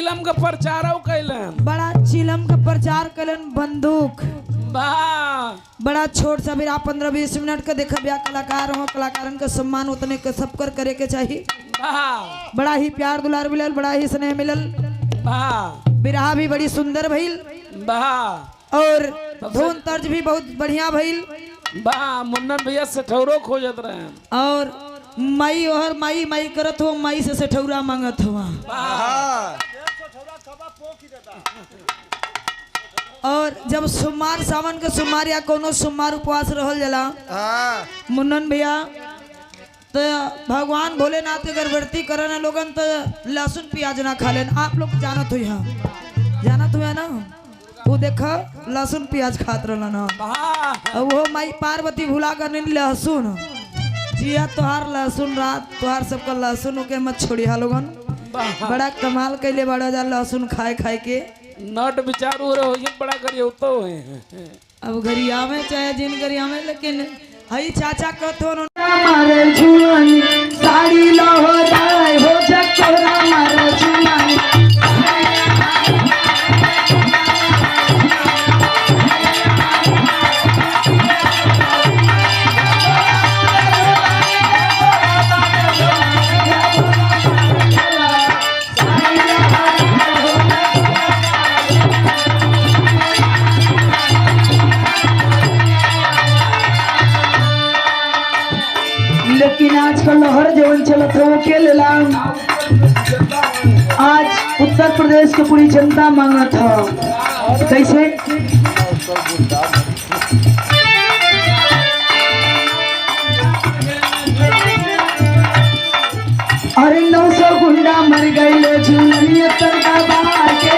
चिलम का प्रचार कैलन, बड़ा चिलम का प्रचार कैलन। बंदूक बड़ा छोट सा बिरा 15-20 मिनट का देखा ब्या कलाकार हो, कलाकारन का सम्मान उतने के सब कर करे के चाहिए। बड़ा ही प्यार दुलार मिलल, बड़ा ही स्नेह मिलल। बिरहा भी बड़ी सुंदर भइल और धुन तर्ज भी बहुत बढ़िया भइल। मुन्नन भैया सेठौरो खोजत रहे और माई और माई माई करत हो, माई से सेठौरा मांगत हो। और जब सोमवार सावन के सोमवार या कोनो सोमवार उपवास रहल जला मुन्नन भैया तो भगवान भोलेनाथ के अगर व्रती करन लोगन तो लहसुन प्याज ना खा लेन। आप लोग जानत हो, यहाँ जानत हुआ ना, वो देखा लहसुन प्याज खात रहलन ना। वो माई पार्वती भुला कर लहसुन जिया तोहार लहसुन रात तोहार सबका लहसुन के मत छोड़िया लोगन। बड़ा कमाल कैले बड़ा जा लहसुन खाए खाए के नट विचार हो रहे हो, ये बड़ा करिए तो अब गरिया में चाहे जिन गरिया में, लेकिन हई चाचा कथो मारे जुआनी साड़ी लहो जाए हो जकोरा मारे जुआनी लेकिन आजकल लहर जवन चलत है वो के लेला आज उत्तर प्रदेश के पूरी जनता मांगत है। कैसे अरे 900 गुंडा मर गए झुलनिया तरका बाहर के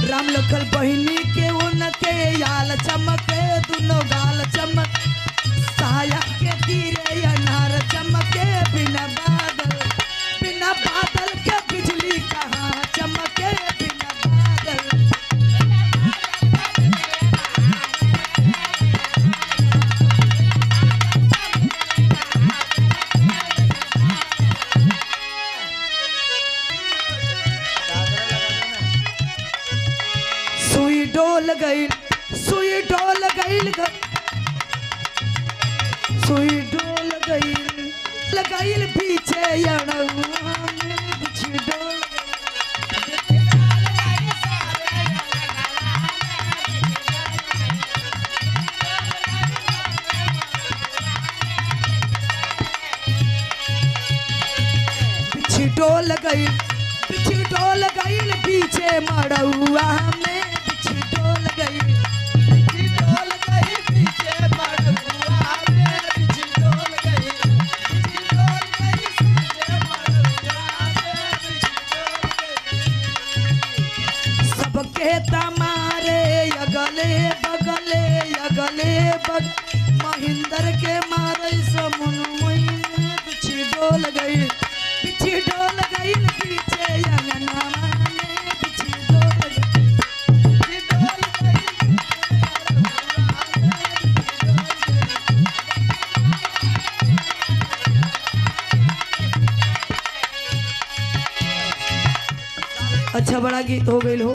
राम लखन बहिनी के उनके याल चमके दुनो गाल चमक साया के गिरे अनार चमके बिना बादल के बिजली कहाँ चमके बिना बादल। सुई डोल गई सुई डोल गई सुई डोल गई लगाइल पीछे डोल डोल गई पीछे मड़ुआ में डोल गई पीछे मड़ुआ में डोल गई सबके तमारे अगले बगले महेंद्र के मारे समुन में पीछे डोल गई पीछे अंगना में पीछे डोल गई अच्छा बड़ा गीत हो गई हो।